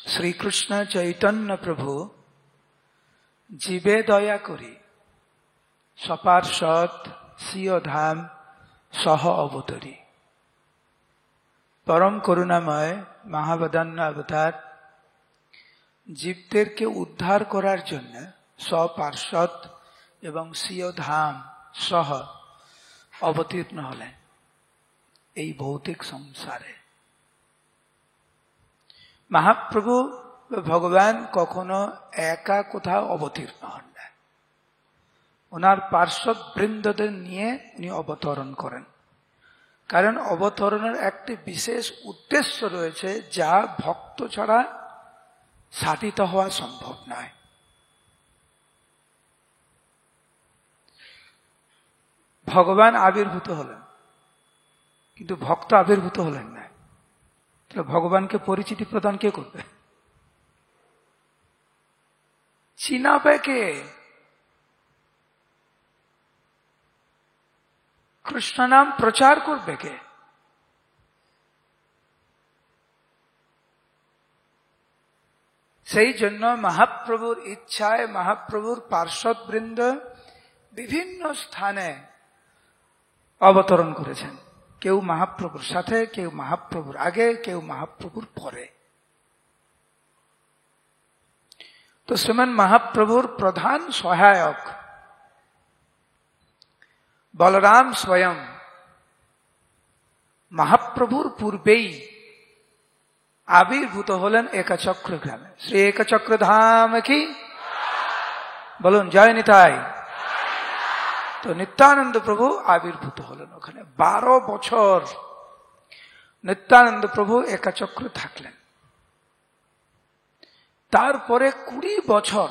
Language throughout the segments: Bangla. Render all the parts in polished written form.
শ্রীকৃষ্ণ চৈতন্য প্রভু জীবে দয়া করি সপার্ষদ সিও ধাম সহ অবতরী। পরম করুণাময় মহাবদান্য অবতার জীবদেরকে উদ্ধার করার জন্য সপার্ষদ এবং সিও ধাম সহ অবতীর্ণ হলেন এই ভৌতিক সংসারে। মহাপ্রভু ভগবান কখনো একা কোথাও অবতীর্ণ হন না, ওনার পার্শ্বদ বৃন্দদের নিয়ে উনি অবতরণ করেন। কারণ অবতরণের একটি বিশেষ উদ্দেশ্য রয়েছে যা ভক্ত ছাড়া সাধিত হওয়া সম্ভব নয়। ভগবান আবির্ভূত হলেন কিন্তু ভক্ত আবির্ভূত হলেন না, তাহলে ভগবানকে পরিচিতি প্রদান কে করবে? চিনাবে কে? কৃষ্ণ নাম প্রচার করবে কে? সেই জন্য মহাপ্রভুর ইচ্ছায় মহাপ্রভুর পার্শ্বদ বৃন্দ বিভিন্ন স্থানে অবতরণ করেছেন। কেউ মহাপ্রভুর সাথে, কেউ মহাপ্রভুর আগে, কেউ মহাপ্রভুর পরে। তো শ্রীমান মহাপ্রভুর প্রধান সহায়ক বলরাম স্বয়ং মহাপ্রভুর পূর্বেই আবির্ভূত হলেন একচক্র গ্রামে। শ্রী একচক্র ধাম কি বলুন, জয় নিতাই। তো নিত্যানন্দ প্রভু আবির্ভূত হলেন ওখানে। 12 বছর নিত্যানন্দ প্রভু একচক্র থাকলেন। তারপরে 20 বছর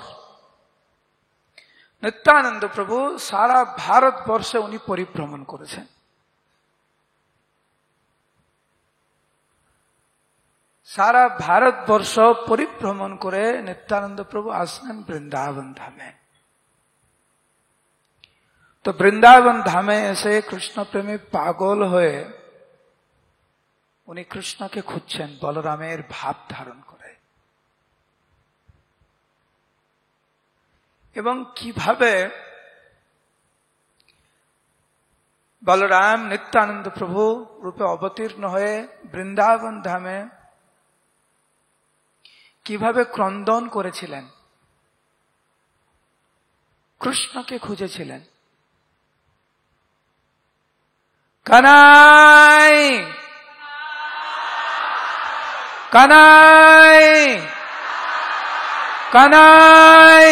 নিত্যানন্দ প্রভু সারা ভারতবর্ষে উনি পরিভ্রমণ করেছেন। সারা ভারতবর্ষ পরিভ্রমণ করে নিত্যানন্দ প্রভু আসলেন বৃন্দাবন ধামে। তো বৃন্দাবন ধামে এসে কৃষ্ণ প্রেমে পাগল হয়ে উনি কৃষ্ণকে খুঁজছেন বলরামের ভাব ধারণ করে। এবং কিভাবে বলরাম নিত্যানন্দ প্রভু রূপে অবতীর্ণ হয়ে বৃন্দাবন ধামে কিভাবে ক্রন্দন করেছিলেন, কৃষ্ণকে খুঁজেছিলেন। কানাই কানাই কানাই,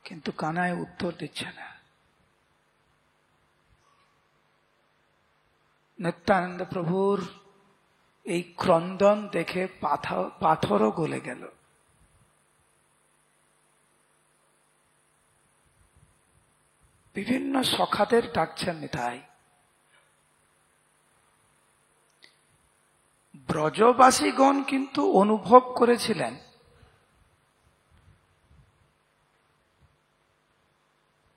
কিন্তু কানাই উত্তর দিচ্ছে না। নিত্যানন্দ প্রভুর এই ক্রন্দন দেখে পাথরও গলে গেল। বিভিন্ন সখাদের ডাকছেন নিতাই। ব্রজবাসীগণ কিন্তু অনুভব করেছিলেন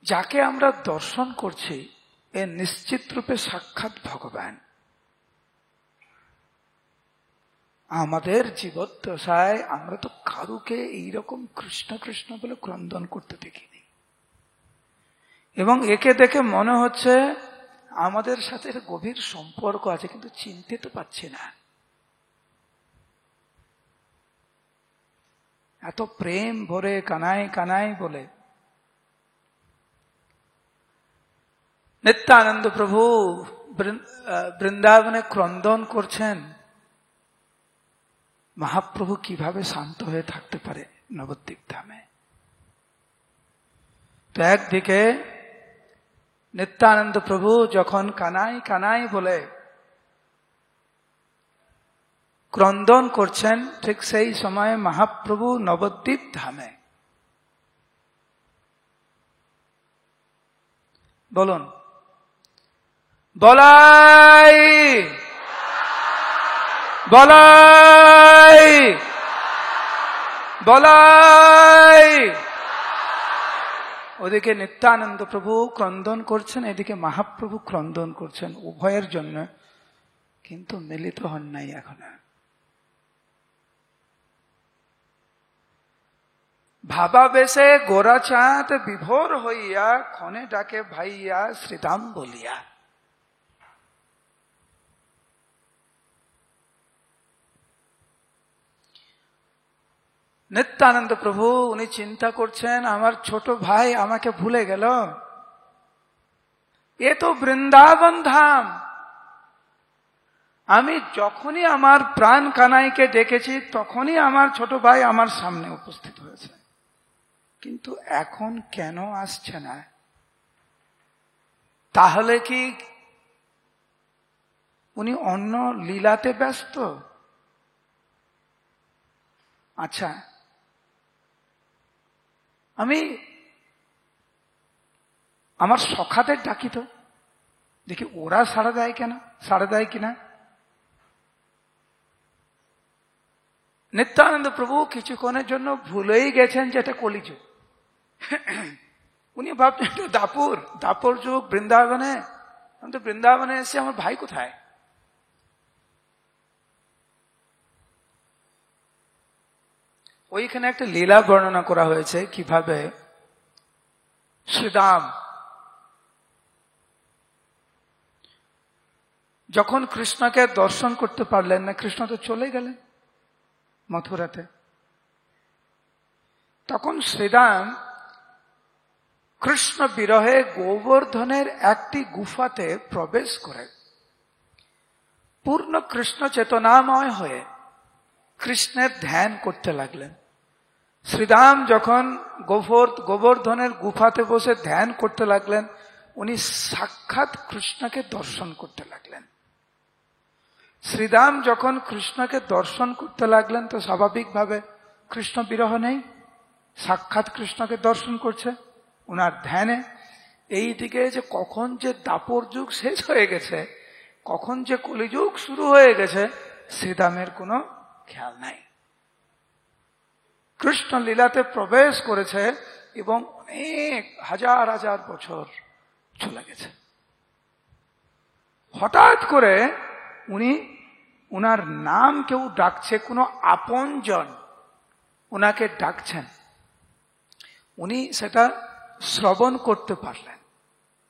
যাকে আমরা দর্শন করছি এ নিশ্চিত রূপে সাক্ষাৎ ভগবান। আমাদের জীবদ্দশায় আমরা তো কারুকে এইরকম কৃষ্ণ কৃষ্ণ বলে ক্রন্দন করতে দেখিনি, এবং একে দেখে মনে হচ্ছে আমাদের সাথে গভীর সম্পর্ক আছে, কিন্তু চিনতে তো পারছি না। এত প্রেম ভরে কানাই কানাই বলে নিত্যানন্দ প্রভু বৃন্দাবনে ক্রন্দন করছেন। মহাপ্রভু কিভাবে শান্ত হয়ে থাকতে পারে নবদ্বীপ ধামে? তো একদিকে নিত্যানন্দ প্রভু যখন কানাই কানাই বলে ক্রন্দন করছেন, ঠিক সেই সময়ে মহাপ্রভু নবদ্বীপ ধামে, বলুন বলাই বলাই বলাই, ওদিকে নিত্যানন্দ প্রভু ক্রন্দন করছেন, এদিকে মহাপ্রভু ক্রন্দন করছেন, উভয়ের জন্য কিন্তু মিলিত হন নাই এখনো। ভাবাবেশে গোরাচাঁদ বিভোর হইয়া ক্ষণে ডাকে ভাইয়া শ্রীদাম বলিয়া। নিত্যানন্দ প্রভু উনি চিন্তা করছেন, আমার ছোট ভাই আমাকে ভুলে গেল, এ তো বৃন্দাবন ধাম। আমি যখনই আমার প্রাণ কানাইকে ডেকেছি তখনই আমার ছোট ভাই আমার সামনে উপস্থিত হয়েছে, কিন্তু এখন কেন আসছে না? তাহলে কি উনি অন্য লীলাতে ব্যস্ত? আচ্ছা, আমি আমার সখাদের ডাকি তো, দেখি ওরা সাড়া দেয় কেন, সাড়া দেয় কিনা। নিত্যানন্দ প্রভু কিছুক্ষণের জন্য ভুলেই গেছেন যে এটা কলিযুগ। উনি ভাবছেন একটু দাপুর যুগ বৃন্দাবনে, আমি তো বৃন্দাবনে এসে আমার ভাই কোথায়? ওইখানে একটা লীলা বর্ণনা করা হয়েছে কিভাবে শ্রীদাম যখন কৃষ্ণকে দর্শন করতে পারলেন না, কৃষ্ণ তো চলে গেলেন মথুরাতে, তখন শ্রীদাম কৃষ্ণ বিরহে গোবর্ধনের একটি গুফাতে প্রবেশ করে পূর্ণ কৃষ্ণ চেতনাময় হয়ে কৃষ্ণের ধ্যান করতে লাগলেন। শ্রীদাম যখন গোবর্ধনের গুফাতে বসে ধ্যান করতে লাগলেন, উনি সাক্ষাৎ কৃষ্ণকে দর্শন করতে লাগলেন। শ্রীদাম যখন কৃষ্ণকে দর্শন করতে লাগলেন তো স্বাভাবিকভাবে কৃষ্ণ বিরহ নেই, সাক্ষাৎ কৃষ্ণকে দর্শন করছে উনার ধ্যানে। এই দিকে যে কখন যে দাপর যুগ শেষ হয়ে গেছে, কখন যে কলিযুগ শুরু হয়ে গেছে, শ্রীদামের কোনো খেয়াল নাই। কৃষ্ণ লীলাতে প্রবেশ করেছে এবং অনেক হাজার হাজার বছর চলে গেছে। হঠাৎ করে উনার নাম কেউ ডাকছে, কোনো আপনজন উনাকে ডাকছেন, উনি সেটা শ্রবণ করতে পারলেন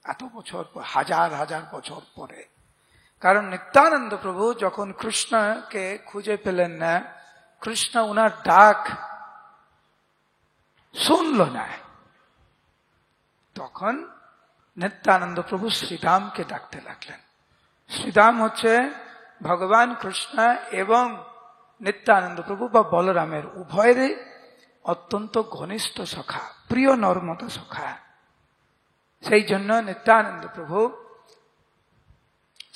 এত বছর পর, হাজার হাজার বছর পরে। কারণ নিত্যানন্দ প্রভু যখন কৃষ্ণকে খুঁজে পেলেন না, কৃষ্ণ উনার ডাক শুনল না, তখন নিত্যানন্দ প্রভু শ্রীদামকে ডাকতে লাগলেন। শ্রীদাম হচ্ছে ভগবান কৃষ্ণ এবং নিত্যানন্দ প্রভু বা বলরামের উভয়েরই অত্যন্ত ঘনিষ্ঠ সখা, প্রিয় নর্মদা সখা। সেই জন্য নিত্যানন্দ প্রভু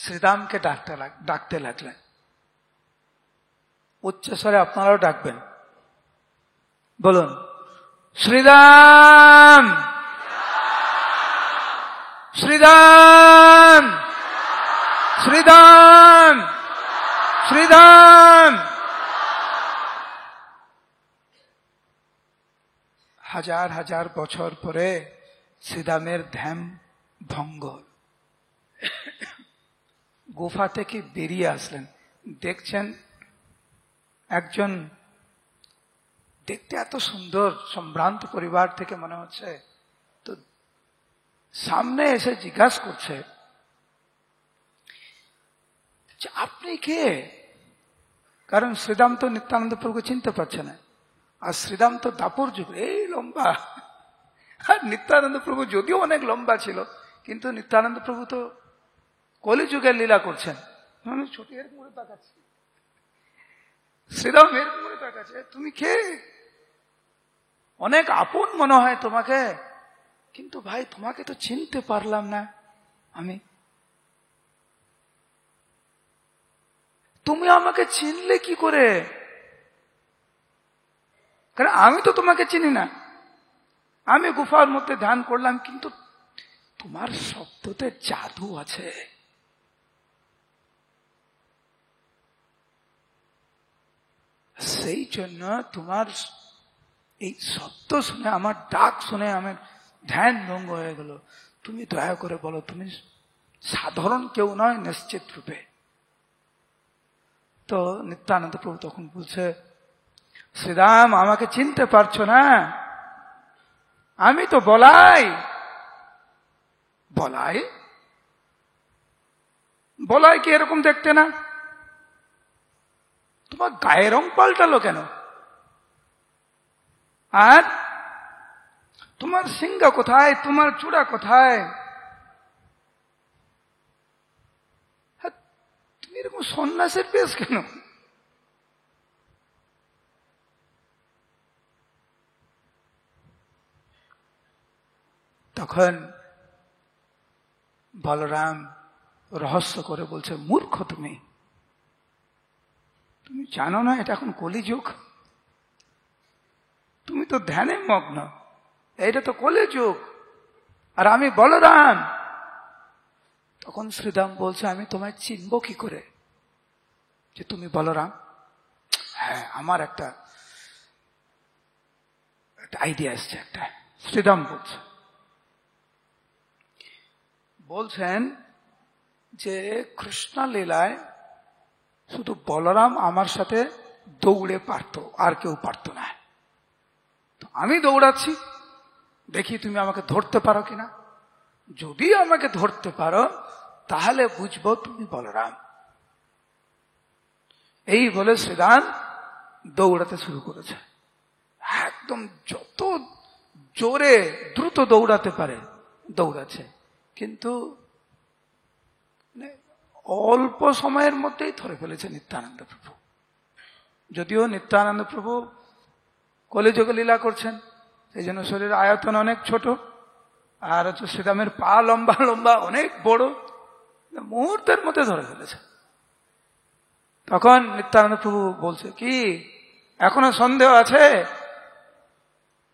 শ্রীদামকে ডাকতে লাগলেন। উচ্চস্বরে আপনারাও ডাকবেন, বলুন শ্রীদাম শ্রীদাম শ্রীদাম শ্রীদাম। হাজার হাজার বছর পরে শ্রীদামের ধ্যান ভঙ্গ, গুফা থেকে বেরিয়ে আসলেন। দেখছেন একজন দেখতে এত সুন্দর সম্ভ্রান্ত পরিবার থেকে মনে হচ্ছে, তো সামনে এসে জিজ্ঞাসা করছে যে আপনি কে? কারণ শ্রীদাম তো নিত্যানন্দ প্রভুকে চিনতে পারছে না, আর শ্রীদাম তো দাপর যুগ, এই লম্বা, আর নিত্যানন্দ প্রভু যদিও অনেক লম্বা ছিল, কিন্তু নিত্যানন্দ প্রভু তো কলিযুগের লীলা করছেন। ছোট এরকম করে তাকাচ্ছি, শ্রীদাম এরকম করে তাকাচ্ছে, তুমি কে? অনেক আপন মনে হয় তোমাকে, কিন্তু ভাই তোমাকে তো চিনতে পারলাম না আমি। তুমি আমাকে চিনলে কি করে? কারণ আমি তো তোমাকে চিনি না। আমি গুফার মধ্যে ধ্যান করলাম, কিন্তু তোমার শব্দতে জাদু আছে। সেই জন্য তোমার এই শব্দ শুনে, আমার ডাক শুনে আমার ধ্যান ভঙ্গ হয়ে গেল। তুমি দয়া করে বলো, তুমি সাধারণ কেউ নয়, নিশ্চিত রূপে। তো নিত্যানন্দ প্রভু তখন বলছে, শ্রীদাম আমাকে চিনতে পারছো না? আমি তো বলাই বলাই বলাই কি এরকম দেখতে না? তোমার গায়ের রং পাল্টালো কেন? আর তোমার সিংহা কোথায়, তোমার চূড়া কোথায়? তুমি এরকম সন্ন্যাসের বেশ কেন? তখন বলরাম রহস্য করে বলছে, মূর্খ তুমি, তুমি জানো না এটা এখন কলিযুগ? তুমি তো ধ্যানে মগ্ন, এটা তো কলিযুগ, আর আমি বলরাম। তখন শ্রীরাম বলছে, আমি তোমায় চিনব কি করে যে তুমি বলরাম? হ্যাঁ, আমার একটা আইডিয়া আসছে একটা। শ্রীরাম বলছেন যে কৃষ্ণ লীলায় শুধু বলরাম আমার সাথে দৌড়ে পারত, আর কেউ পারত না। তো আমি দৌড়াচ্ছি, দেখি তুমি আমাকে ধরতে পারো কিনা। যদি আমাকে ধরতে পারো তাহলে বুঝবো তুমি বলরাম। এই বলে শ্রীরাম দৌড়াতে শুরু করেছে। একদম যত জোরে দ্রুত দৌড়াতে পারে দৌড়াচ্ছে, কিন্তু অল্প সময়ের মধ্যেই ধরে ফেলেছে নিত্যানন্দ প্রভু। যদিও নিত্যানন্দ প্রভু কলিযুগে লীলা করছেন, সেই জন্য শরীরের আয়তন অনেক ছোট, আর হচ্ছে শ্রীরামের পা লম্বা লম্বা অনেক বড়, মুহূর্তের মধ্যে ধরে ফেলেছে। তখন নিত্যানন্দ প্রভু বলছে, কি এখনো সন্দেহ আছে?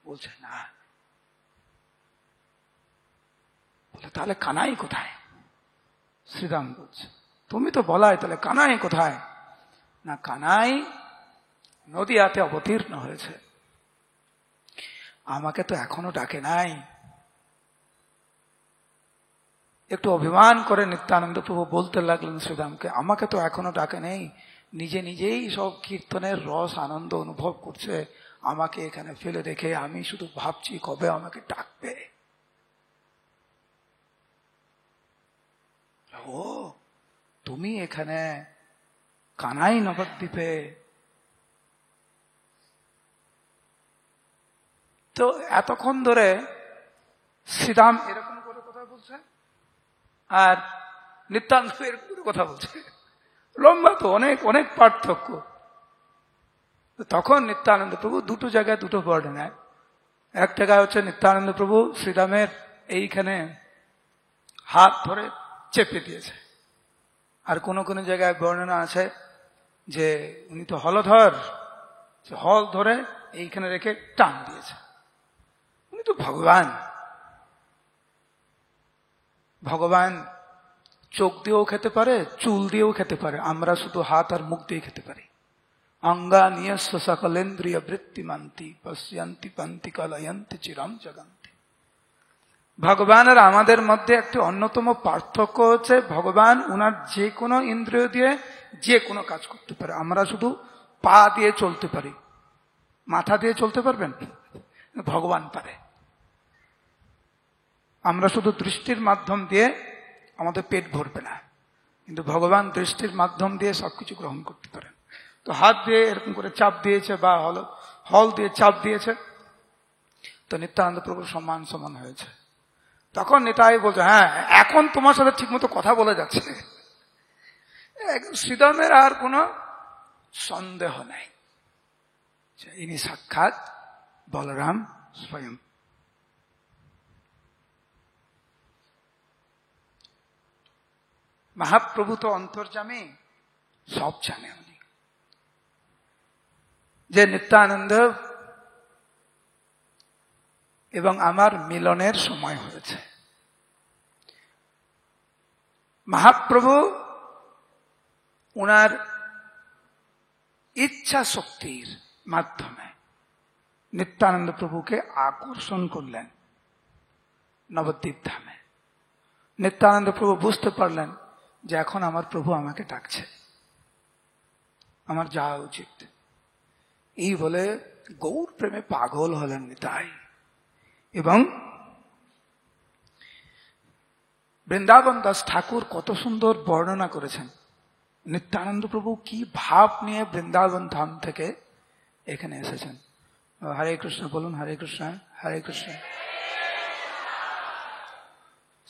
বলছে না। বলে, তাহলে কানাই কোথায়? শ্রীরাম বলছে, তুমি তো বলাই, তাহলে কানাই কোথায়? না, কানাই নদীয়াতে অবতীর্ণ হয়েছে, আমাকে তো এখনো ডাকে নাই। একটু অভিমান করে নিত্যানন্দ প্রভু বলতে লাগলেন শ্রীরামকে, আমাকে তো এখনো ডাকে নেই, নিজে নিজেই সব কীর্তনের রস আনন্দ অনুভব করছে, আমাকে এখানে ফেলে রেখে আমি শুধু ভাবছি কবে আমাকে ডাকবে। ও, তুমি এখানে কানাই নবদ্বীপে? তো এতক্ষণ ধরে শ্রীরাম এরকম করে কথা বলছে, আর নিত্যানন্দ এরকম করে কথা বলছে, লম্বা তো অনেক অনেক পার্থক্য। তখন নিত্যানন্দ প্রভু দুটো জায়গায় দুটো বর্ণনা নেয়। এক জায়গায় হচ্ছে নিত্যানন্দ প্রভু শ্রীরামের এইখানে হাত ধরে চেপে দিয়েছে, আর কোন কোন জায়গায় বর্ণনা আছে যে উনি তো হলধর, হল ধরে এইখানে রেখে টান দিয়েছে। উনি তো ভগবান, ভগবান চোখ দিয়েও খেতে পারে, চুল দিয়েও খেতে পারে, আমরা শুধু হাত আর মুখ দিয়ে খেতে পারি। অঙ্গা নিয়স্ব সকলেন্দ্রিয় বৃত্তিমান্তি পশ্যন্তি পন্তি কলয়ন্তি চিরম জগন্তি। ভগবান আর আমাদের মধ্যে একটি অন্যতম পার্থক্য হচ্ছে, ভগবান উনার যে কোনো ইন্দ্রিয় দিয়ে যে কোনো কাজ করতে পারে, আমরা শুধু পা দিয়ে চলতে পারি। মাথা দিয়ে চলতে পারবেন? ভগবান পারে। আমরা শুধু দৃষ্টির মাধ্যম দিয়ে আমাদের পেট ভরবে না, কিন্তু ভগবান দৃষ্টির মাধ্যম দিয়ে সবকিছু গ্রহণ করতে পারেন। তো হাত দিয়ে এরকম করে চাপ দিয়েছে, বা হল দিয়ে চাপ দিয়েছে, তো নিত্যানন্দ প্রভুর সমান সমান হয়েছে। তখন নিতাই বলছে, হ্যাঁ এখন তোমার সাথে ঠিক মতো কথা বলে যাচ্ছে। শ্রীরামের আর কোনো সন্দেহ নাই, ইনি সাক্ষাৎ বলরাম স্বয়ং। মহাপ্রভু তো অন্তর্যামী, সব জানে উনি যে নিত্যানন্দ এবং আমার মিলনের সময় হয়েছে। মহাপ্রভু উনার ইচ্ছা শক্তির মাধ্যমে নিত্যানন্দ প্রভুকে আকর্ষণ করলেন নবদ্বীপ ধামে। নিত্যানন্দ প্রভু বুঝতে পারলেন যে এখন আমার প্রভু আমাকে ডাকছে, আমার যাওয়া উচিত। এই বলে গৌর প্রেমে পাগল হলেন নিতাই। এবং বৃন্দাবন দাস ঠাকুর কত সুন্দর বর্ণনা করেছেন নিত্যানন্দ প্রভু কি ভাব নিয়ে বৃন্দাবন ধাম থেকে এখানে এসেছেন। হরে কৃষ্ণ বলুন, হরে কৃষ্ণ, হরে কৃষ্ণ।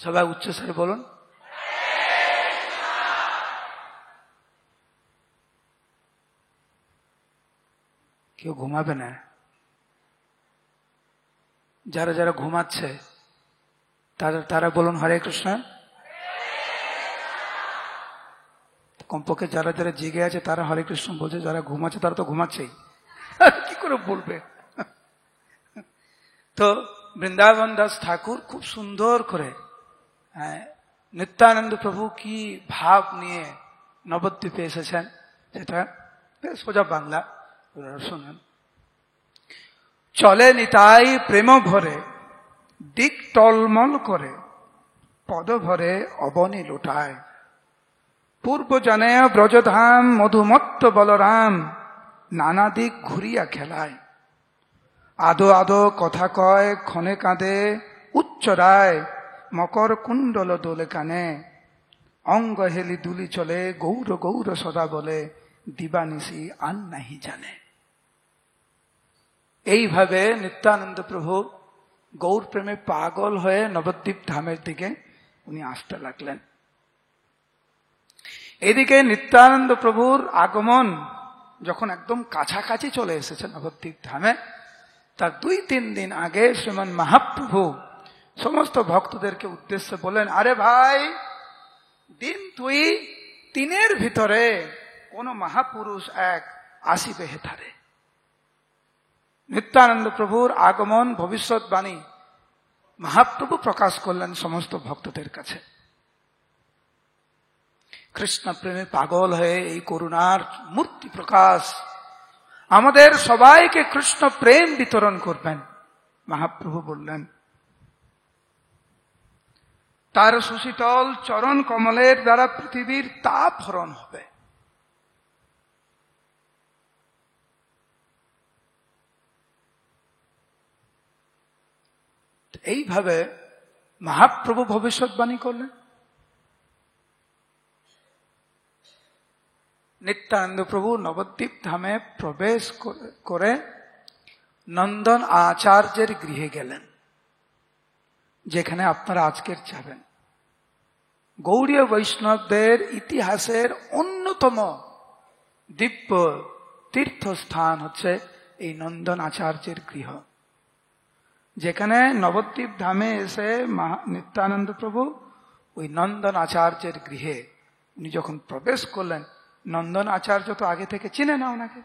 সবাই উচ্চস্বরে বলুন। কেউ ঘুমাবে না? যারা যারা ঘুমাচ্ছে তারা বলুন হরে কৃষ্ণ। কমপক্ষে যারা যারা জেগে আছে তারা হরে কৃষ্ণ বলছে, যারা ঘুমাচ্ছে তারা তো ঘুমাচ্ছেই, কি করে বলবে। তো বৃন্দাবন দাস ঠাকুর খুব সুন্দর করে নিত্যানন্দ প্রভু কি ভাব নিয়ে নবদ্বীপে এসেছেন সেটা সোজা বাংলা শোনেন। চলে নিতাই প্রেম ভরে, দিক টলমল করে, পদ ভরে অবনী লোটায়, পূর্ব জানে ব্রজধাম মধুমত্ত বলরাম, নানা দিক ঘুরিয়া খেলায়, আদো আদো কথা কয় ক্ষণে কাঁদে উচ্চরায়, মকর কুণ্ডল দোলে কানে, অঙ্গ হেলি দুলি চলে, গৌর গৌর সদা বলে, দিবানিশি আর নাহি জানে। এইভাবে নিত্যানন্দ প্রভু গৌর প্রেমে পাগল হয়ে নবদ্বীপ ধামের দিকে উনি আসতে লাগলেন। এদিকে নিত্যানন্দ প্রভুর আগমন যখন একদম কাছাকাছি চলে এসেছে নবদ্বীপ ধামে, তার 2-3 দিন আগে শ্রীমান মহাপ্রভু সমস্ত ভক্তদেরকে উদ্দেশ্যে বলেন, আরে ভাই, দিন 2-3 ভিতরে কোন মহাপুরুষ এক আসিবে হেথারে। নিত্যানন্দ প্রভুর আগমন ভবিষ্যৎবাণী মহাপ্রভু প্রকাশ করলেন সমস্ত ভক্তদের কাছে। কৃষ্ণ প্রেমে পাগল হয়ে এই করুণার মূর্তি প্রকাশ, আমাদের সবাইকে কৃষ্ণ প্রেম বিতরণ করবেন। মহাপ্রভু বললেন, তার সুশীতল চরণ কমলের দ্বারা পৃথিবীর তাপ হরণ হবে। এইভাবে মহাপ্রভু ভবিষ্যৎবাণী করলেন। নিত্যানন্দ প্রভু নবদ্বীপ ধামে প্রবেশ করে নন্দন আচার্যের গৃহে গেলেন, যেখানে আপনারা আজকের যাবেন। গৌড়ীয় বৈষ্ণবদের ইতিহাসের অন্যতম দিব্য তীর্থস্থান হচ্ছে এই নন্দন আচার্যের গৃহ, যেখানে নবদ্বীপ ধামে এসে নিত্যানন্দ প্রভু ওই নন্দন আচার্যের গৃহে উনি যখন প্রবেশ করলেন, নন্দন আচার্য তো আগে থেকে চিনে না ওনাকে।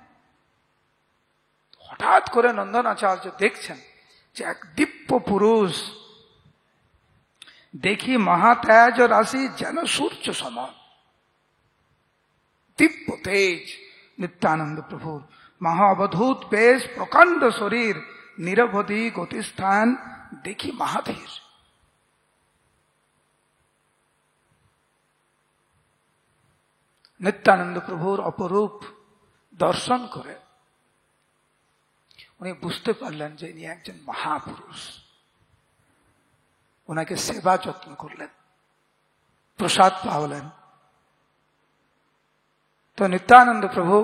হঠাৎ করে নন্দন আচার্য দেখছেন যে এক দিব্য পুরুষ, দেখি মহাতেজ রাশি যেন সূর্য সমান, দিব্য তেজ নিত্যানন্দ প্রভুর, মহা অবধূত বেশ, প্রকাণ্ড শরীর, নিরবধি গতিস্থান, দেখি মহাধীর। নিত্যানন্দ প্রভুর অপরূপ দর্শন করে উনি বুঝতে পারলেন যে ইনি একজন মহাপুরুষ। ওনাকে সেবা যত্ন করলেন, প্রসাদ পাওয়ালেন। তো নিত্যানন্দ প্রভু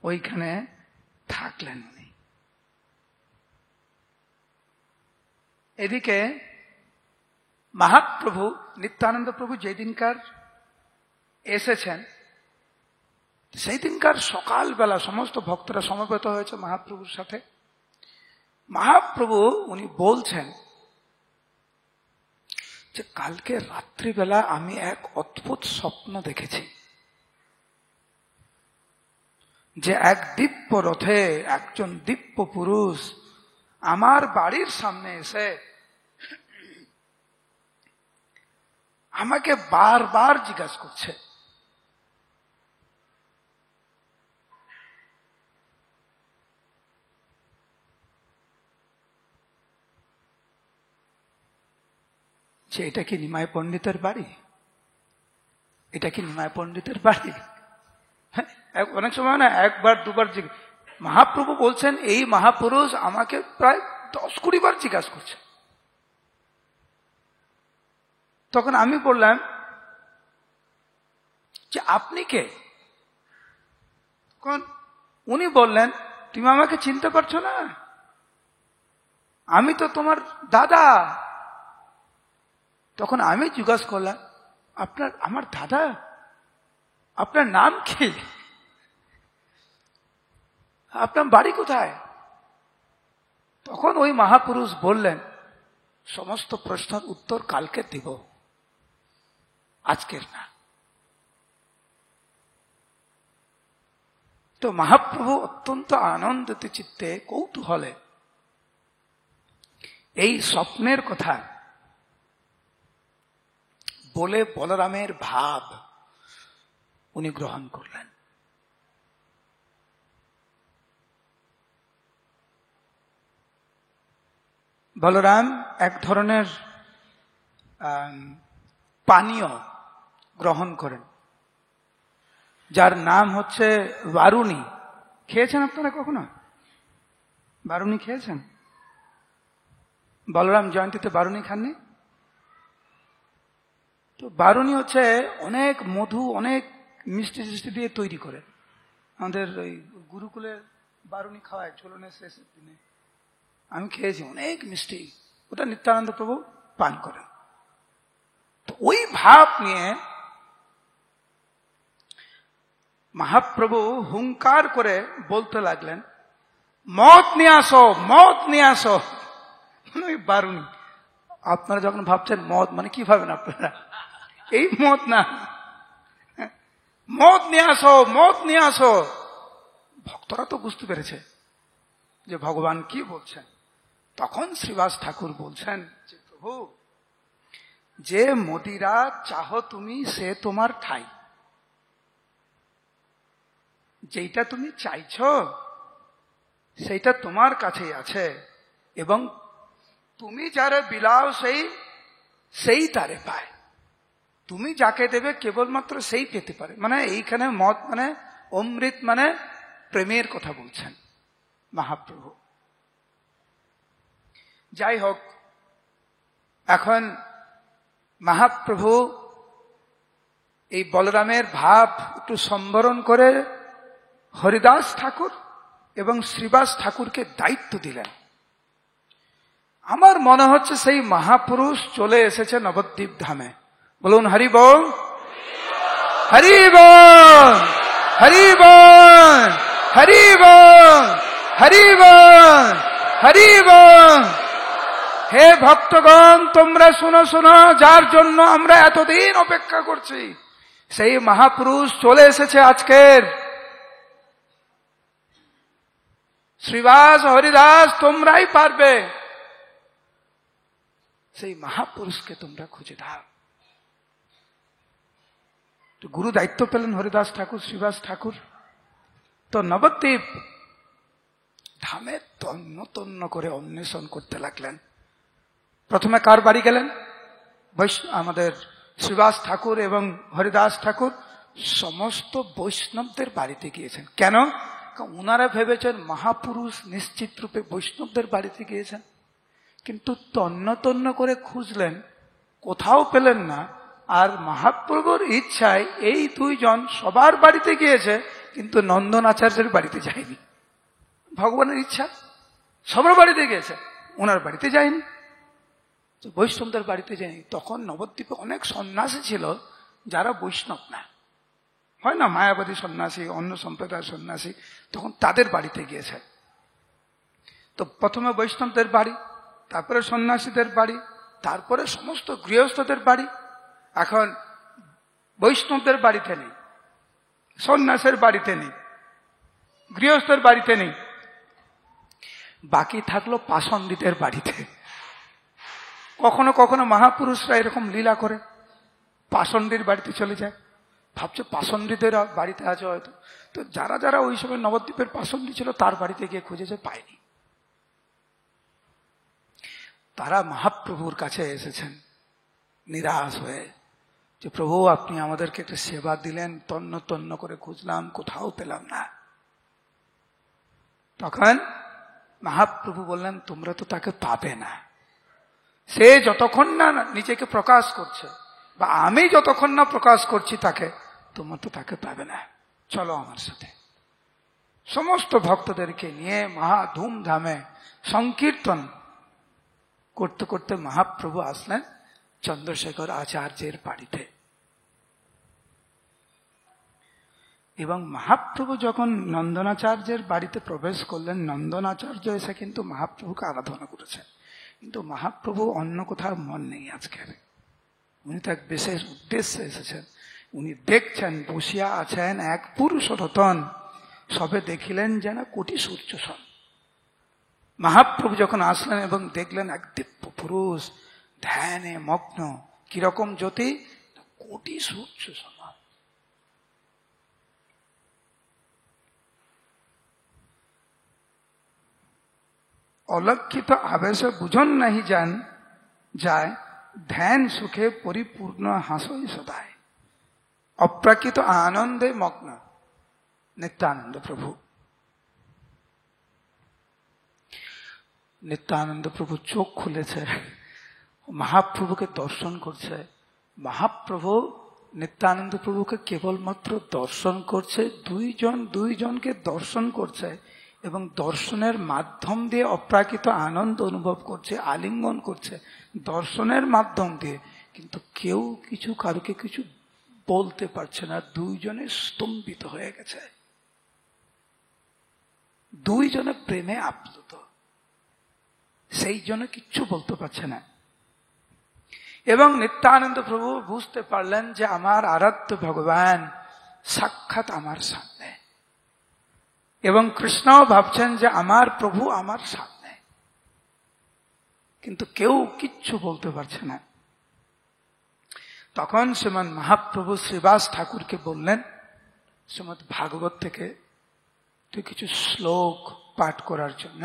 ওইখানে থাকলেন উনি। এদিকে মহাপ্রভু নিত্যানন্দ প্রভু যেদিনকার এসেছেন, সেই দিনকার সকালবেলা সমস্ত ভক্তরা সমবেত হয়েছে মহাপ্রভুর সাথে। মহাপ্রভু উনি বলছেন যে কালকে রাত্রিবেলা আমি এক অদ্ভুত স্বপ্ন দেখেছি, যে এক দিব্য রথে একজন দিব্য পুরুষ আমার বাড়ির সামনে এসে আমাকে বারবার জিজ্ঞাসা করছে যে এটা কি নিমাই পণ্ডিতের বাড়ি, এটা কি নিমাই পণ্ডিতের বাড়ি। অনেক সময় না একবার দুবার মহাপ্রভু বলছেন এই মহাপুরুষ আমাকে প্রায় 10-20 বার জিজ্ঞাসা করছে। তখন আমি বললাম যে আপনি কে? উনি বললেন, তুমি আমাকে চিনতে পারছো না? আমি তো তোমার দাদা। তখন আমি জিজ্ঞাসা করলাম, আমার দাদা? আপনার নাম কি? আপনার বাড়ি কোথায়? তখন ওই মহাপুরুষ বললেন, সমস্ত প্রশ্নের উত্তর কালকে দিব, আজকের না। তো মহাপ্রভু অত্যন্ত আনন্দিত চিত্তে কৌতূহলে এই স্বপ্নের কথা বলে বলরামের ভাব উনি গ্রহণ করলেন। বলরাম এক ধরনের পানীয় গ্রহণ করেন, যার নাম হচ্ছে বারুণী। খেয়েছেন আপনারা কখনো? বারুণী খেয়েছেন? বলরাম জয়ন্তীতে বারুণী খাননি? তো বারুণী হচ্ছে অনেক মধু, অনেক মিষ্টি টিষ্টি দিয়ে তৈরি করে। আমাদের ওই গুরুকুলের বারুণী খাওয়ায় ঝোলনের শেষের দিনে। আমি খেয়েছি, অনেক মিষ্টি। ওটা নিত্যানন্দ প্রভু পান করেন। তো ওই ভাব নিয়ে মহাপ্রভু হুঙ্কার করে বলতে লাগলেন, মদ নিয়ে আসো, মদ নিয়ে আসো। ওই বারুণী। আপনারা যখন ভাবছেন মদ মানে কি ভাবেন আপনারা? এই মদ না, মদ নিয়ে আসো, মদ নিয়ে আসো। ভক্তরা তো বুঝতে পেরেছে যে ভগবান কি বলছেন। তখন শ্রীবাস ঠাকুর বলছেন যে প্রভু, যে মদিরা চাহ তুমি সে তোমার ঠাই। যেটা তুমি চাইছ সেইটা তোমার কাছেই আছে, এবং তুমি যারে বিলাও সেই তারে পায়। তুমি যাকে দেবে কেবলমাত্র সেই পেতে পারে। মানে এইখানে মদ মানে অমৃত, মানে প্রেমের কথা বলছেন মহাপ্রভু। যাই হোক, এখন মহাপ্রভু এই বলরামের ভাব একটু সম্বরণ করে হরিদাস ঠাকুর এবং শ্রীবাস ঠাকুরকে দায়িত্ব দিলেন। আমার মনে হচ্ছে সেই মহাপুরুষ চলে এসেছে নবদ্বীপ ধামে। বলুন হরি বল, হরি বল, হরি বল, হরি বল, হরি বল, হরি বল। হে ভক্তগণ, তোমরা শুনো শুনো, যার জন্য আমরা এতদিন অপেক্ষা করছি, সেই মহাপুরুষ চলে এসেছে আজকের। শ্রীবাস, হরিদাস, তোমরাই পারবে। সেই মহাপুরুষকে তোমরা খুঁজে দাও। তো গুরু দায়িত্ব পেলেন হরিদাস ঠাকুর, শ্রীবাস ঠাকুর। তো নবদ্বীপ ধামে তন্ন তন্ন করে অন্বেষণ করতে লাগলেন। প্রথমে কার বাড়ি গেলেন? আমাদের শ্রীবাস ঠাকুর এবং হরিদাস ঠাকুর সমস্ত বৈষ্ণবদের বাড়িতে গিয়েছেন। কেন? উনারা ভেবেছেন মহাপুরুষ নিশ্চিত রূপে বৈষ্ণবদের বাড়িতে গিয়েছেন। কিন্তু তন্ন তন্ন করে খুঁজলেন, কোথাও পেলেন না। আর মহাপ্রভুর ইচ্ছায় এই দুইজন সবার বাড়িতে গিয়েছে, কিন্তু নন্দন আচার্যের বাড়িতে যায়নি। ভগবানের ইচ্ছা, সবার বাড়িতে গিয়েছে, ওনার বাড়িতে যায়নি, বৈষ্ণবদের বাড়িতে যায়নি। তখন নবদ্বীপে অনেক সন্ন্যাসী ছিল যারা বৈষ্ণব না, হয় না, মায়াবাদী সন্ন্যাসী, অন্য সম্প্রদায়ের সন্ন্যাসী, তখন তাদের বাড়িতে গিয়েছে। তো প্রথমে বৈষ্ণবদের বাড়ি, তারপরে সন্ন্যাসীদের বাড়ি, তারপরে সমস্ত গৃহস্থদের বাড়ি। এখন বৈষ্ণবদের বাড়িতে নেই, সন্ন্যাসের বাড়িতে নেই, গৃহস্থের বাড়িতে নেই, বাকি থাকলো পাষণ্ডিতের বাড়িতে। কখনো কখনো মহাপুরুষরা এরকম লীলা করে পাষণ্ডির বাড়িতে চলে যায়। ভাবছে পাষণ্ডিতের বাড়িতে আছে হয়তো। তো যারা যারা ওই সময় নবদ্বীপের পাষণ্ডী ছিল তার বাড়িতে গিয়ে খুঁজেছে, পায়নি। তারা মহাপ্রভুর কাছে এসেছেন নিরাশ হয়ে, যে প্রভু আপনি আমাদেরকে একটা সেবা দিলেন, তন্ন তন্ন করে খুঁজলাম, কোথাও পেলাম না। তখন মহাপ্রভু বললেন, তোমরা তো তাকে পাবে না। সে যতক্ষণ না নিজেকে প্রকাশ করছে, বা আমি যতক্ষণ না প্রকাশ করছি তাকে, তোমরা তো তাকে পাবে না, চলো আমার সাথে। সমস্ত ভক্তদেরকে নিয়ে মহা ধুমধামে সংকীর্তন করতে করতে মহাপ্রভু আসলেন চন্দ্রশেখর আচার্যের বাড়িতে। এবং মহাপ্রভু যখন নন্দনাচার্যের বাড়িতে প্রবেশ করলেন, নন্দনাচার্য এসে কিন্তু মহাপ্রভুকে আরাধনা করেছেন, কিন্তু মহাপ্রভু অন্য কোথাও মন নেই আজকের। উনি তো এক বিশেষ উদ্দেশ্যে এসেছেন। উনি দেখছেন বসিয়া আছেন এক পুরুষ রতন, সবে দেখিলেন যেন কোটি সূর্য সন। মহাপ্রভু যখন আসলেন এবং দেখলেন এক দিব্য পুরুষ ধ্যানে মগ্ন, কিরকম জ্যোতি, কোটি সূর্য সমান। অলক্ষিত আবেশে বুঝন নাহি যান যায়, ধ্যান সুখে পরিপূর্ণ হাসই সদায়, অপ্রাকৃত আনন্দে মগ্ন নিত্যানন্দ প্রভু। নিত্যানন্দ প্রভু চোখ খুলেছে, মহাপ্রভুকে দর্শন করছে। মহাপ্রভু নিত্যানন্দ প্রভুকে কেবলমাত্র দর্শন করছে, দুইজনকে দর্শন করছে এবং দর্শনের মাধ্যম দিয়ে অপ্রাকৃত আনন্দ অনুভব করছে, আলিঙ্গন করছে দর্শনের মাধ্যম দিয়ে। কিন্তু কেউ কিছু কারুকে কিছু বলতে পারছে না, দুইজনে স্তম্ভিত হয়ে গেছে, দুইজনে প্রেমে আপ্লুত, সেই জন্য কিচ্ছু বলতে পারছে না। এবং নিত্যানন্দ প্রভু বুঝতে পারলেন যে আমার আরাধ্য ভগবান সাক্ষাৎ আমার সামনে, এবং কৃষ্ণও ভাবছেন যে আমার প্রভু আমার সামনে, কিন্তু কেউ কিচ্ছু বলতে পারছে না। তখন শ্রীমৎ মহাপ্রভু শ্রীবাস ঠাকুরকে বললেন, শ্রীমৎ ভাগবত থেকে তুই কিছু শ্লোক পাঠ করার জন্য,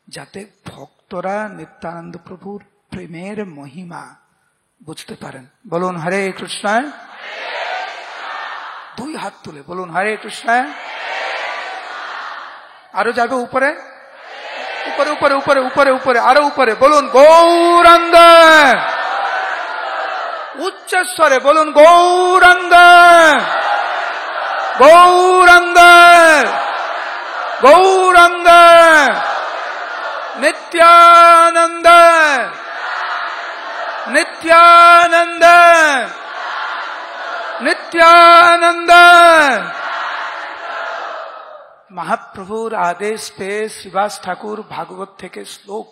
যাতে ভক্তরা নিত্যানন্দ প্রভুর প্রেমের মহিমা বুঝতে পারেন। বলুন হরে কৃষ্ণ। দুই হাত তুলে বলুন হরে কৃষ্ণ। আরো যাবে উপরে, উপরে উপরে উপরে উপরে উপরে, আরো উপরে বলুন গৌরাঙ্গ। উচ্চস্বরে বলুন গৌরাঙ্গ গৌরাঙ্গ গৌরাঙ্গ নিত্যানন্দ নিত্যানন্দ নিত্যানন্দ। মহাপ্রভুর আদেশ পেয়ে শ্রীবাস ঠাকুর ভাগবত থেকে শ্লোক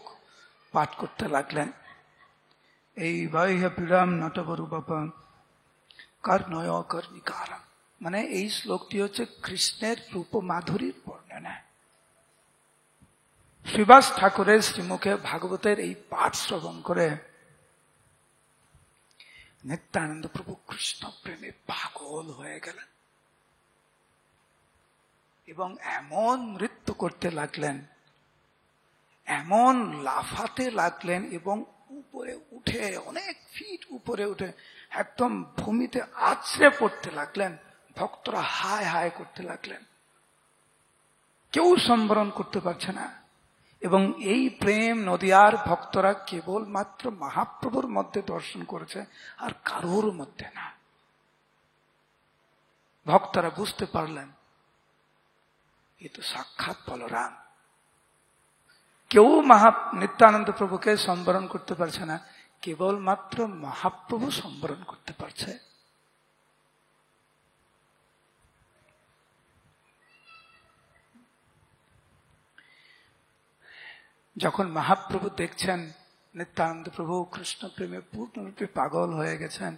পাঠ করতে লাগলেন। এই বৈহ পীড়াম নটবরূপম কর্ণয় কর্ণিকারম, মানে এই শ্লোকটি হচ্ছে কৃষ্ণের রূপ মাধুরীর বর্ণনা। শ্রীবাস ঠাকুরের শ্রীমুখে ভাগবতের এই পাঠ শ্রবণ করে নিত্যানন্দ প্রভু কৃষ্ণ প্রেমে পাগল হয়ে গেলেন এবং এমন নৃত্য করতে লাগলেন, এমন লাফাতে লাগলেন এবং উপরে উঠে অনেক ফিট উপরে উঠে একদম ভূমিতে আছড়ে পড়তে লাগলেন। ভক্তরা হায় হায় করতে লাগলেন, কেউ সম্বরণ করতে পারছে না। এবং এই প্রেম নদিয়ার ভক্তরা কেবল মাত্র মহাপ্রভুর মধ্যে দর্শন করেছে, আর কারোর মধ্যে না। ভক্তরা বুঝতে পারলেন এ তো সাক্ষাৎ বলরাম। কেউ নিত্যানন্দ প্রভুকে সম্বরণ করতে পারছে না, কেবল মাত্র মহাপ্রভু সম্বরণ করতে পারছে। যখন মহাপ্রভু দেখছেন নিত্যানন্দ প্রভু কৃষ্ণ প্রেমে পূর্ণরূপে পাগল হয়ে গেছেন,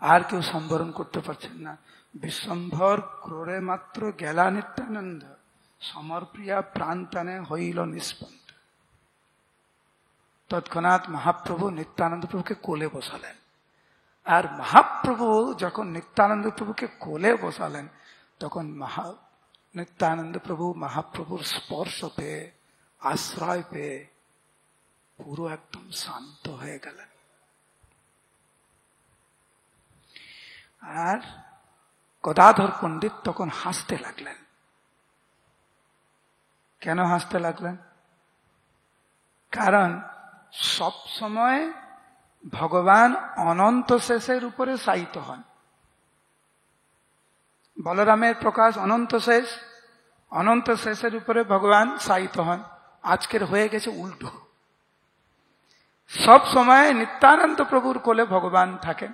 আর কেউ সম্বরণ করতে পারছেন না, বিশ্বম্ভর ক্রোড়ে মাত্র গেলা নিত্যানন্দ, সমরপ্রিয়া প্রাণ টানে হইল নিষ্পন্দ। তৎক্ষণাৎ মহাপ্রভু নিত্যানন্দ প্রভুকে কোলে বসালেন। আর মহাপ্রভু যখন নিত্যানন্দ প্রভুকে কোলে বসালেন, তখন নিত্যানন্দ প্রভু মহাপ্রভুর স্পর্শ পেয়ে, আশ্রয় পেয়ে পুরো একদম শান্ত হয়ে গেলেন। আর গদাধর পণ্ডিত তখন হাসতে লাগলেন। কেন হাসতে লাগলেন? কারণ সব সময় ভগবান অনন্ত শেষের উপরে শায়িত হন। বলরামের প্রকাশ অনন্ত শেষ, অনন্ত শেষের উপরে ভগবান শায়িত হন। আজকের হয়ে গেছে উল্টো, সব সময় নিত্যানন্দ প্রভুর কোলে ভগবান থাকেন,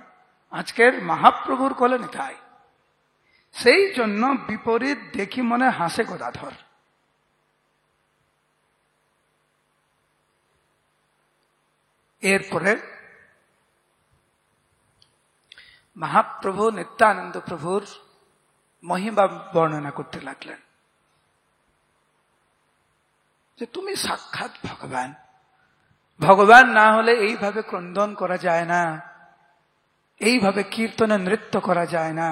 আজকের মহাপ্রভুর কোলে নিতাই। সেই জন্য বিপরীত দেখি মনে হাসে গদাধর। এরপরে মহাপ্রভু নিত্যানন্দ প্রভুর মহিমা বর্ণনা করতে লাগলেন যে তুমি সাক্ষাৎ ভগবান, ভগবান না হলে এইভাবে ক্রন্দন করা যায় না, এইভাবে কীর্তনে নৃত্য করা যায় না,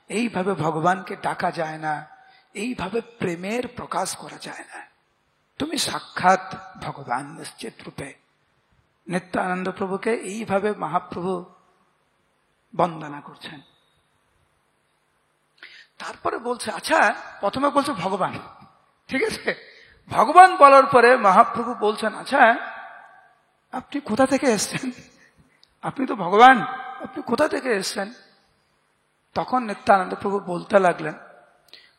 এইভাবে ভগবানকে ডাকা যায় না, এইভাবে প্রেমের প্রকাশ করা যায় না। তুমি সাক্ষাৎ ভগবান নিশ্চিত রূপে। নিত্যানন্দ প্রভুকে এইভাবে মহাপ্রভু বন্দনা করছেন। তারপরে বলছে, আচ্ছা প্রথমে বলছে ভগবান, ঠিক আছে, ভগবান বলার পরে মহাপ্রভু বলছেন, আচ্ছা আপনি কোথা থেকে এসছেন? আপনি তো ভগবান, আপনি কোথা থেকে এসছেন? তখন নিত্যানন্দ প্রভু বলতে লাগলেন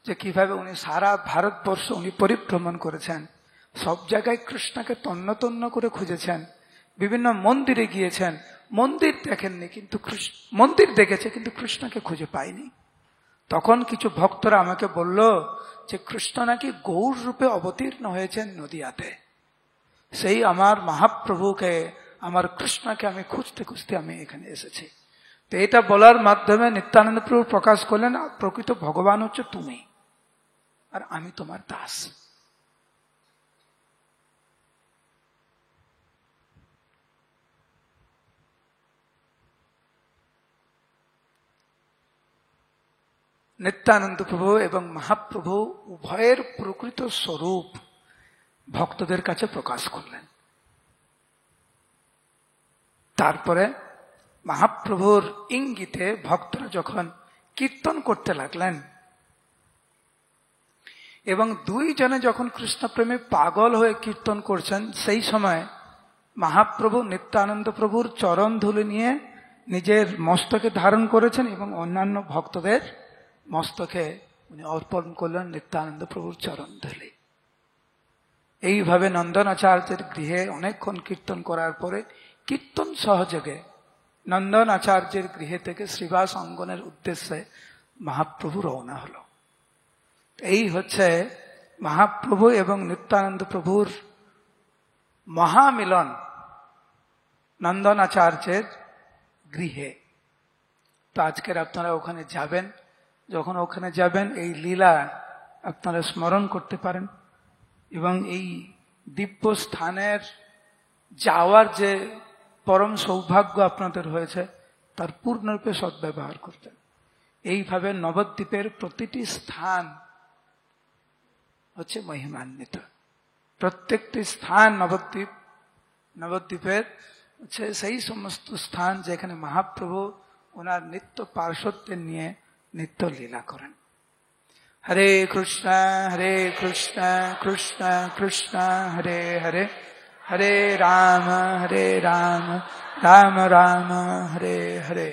যে কিভাবে উনি সারা ভারতবর্ষ উনি পরিভ্রমণ করেছেন, সব জায়গায় কৃষ্ণকে তন্ন তন্ন করে খুঁজেছেন, বিভিন্ন মন্দিরে গিয়েছেন, মন্দির দেখেননি কিন্তু মন্দির দেখেছে কিন্তু কৃষ্ণকে খুঁজে পায়নি। তখন কিছু ভক্তরা আমাকে বলল যে কৃষ্ণ নাকি গৌর রূপে অবতীর্ণ হয়েছেন নদিয়াতে। সেই আমার মহাপ্রভুকে, আমার কৃষ্ণকে আমি খুঁজতে খুঁজতে আমি এখানে এসেছি। তো এটা বলার মাধ্যমে নিত্যানন্দ প্রভু প্রকাশ করলেন প্রকৃত ভগবান হচ্ছে তুমি, আর আমি তোমার দাস। নিত্যানন্দ প্রভু এবং মহাপ্রভু উভয়ের প্রকৃত স্বরূপ ভক্তদের কাছে প্রকাশ করলেন। তারপরে মহাপ্রভুর ইঙ্গিতে ভক্তরা যখন কীর্তন করতে লাগলেন এবং দুইজনে যখন কৃষ্ণপ্রেমে পাগল হয়ে কীর্তন করছেন, সেই সময় মহাপ্রভু নিত্যানন্দ প্রভুর চরণ ধুলি নিয়ে নিজের মস্তকে ধারণ করেছেন এবং অন্যান্য ভক্তদের মস্তকে উনি অর্পণ করলেন নিত্যানন্দ প্রভুর চরণ ধুলি। এইভাবে নন্দনাচার্যের গৃহে অনেকক্ষণ কীর্তন করার পরে কীর্তন সহযোগে নন্দন আচার্যের গৃহে থেকে শ্রীবাস অঙ্গনের উদ্দেশ্যে মহাপ্রভু রওনা হল। এই হচ্ছে মহাপ্রভু এবং নিত্যানন্দ প্রভুর মহামিলন নন্দন আচার্যের গৃহে। তো আজকের আপনারা ওখানে যাবেন, যখন ওখানে যাবেন এই লীলা আপনারা স্মরণ করতে পারেন এবং এই দিব্য স্থানের যাওয়ার যে পরম সৌভাগ্য আপনাদের হয়েছে তার পূর্ণরূপে সদ্ব্যবহার করতেন। এইভাবে নবদ্বীপের প্রতিটি স্থান হচ্ছে মহিমান্বিত। প্রত্যেকটি স্থান নবদ্বীপের হচ্ছে সেই সমস্ত স্থান যেখানে মহাপ্রভু ওনার নিত্য পার্শ্বদের নিয়ে নিত্য লীলা করেন। হরে কৃষ্ণ কৃষ্ণ কৃষ্ণ হরে হরে, হরে রাম রাম রাম হরে হরে।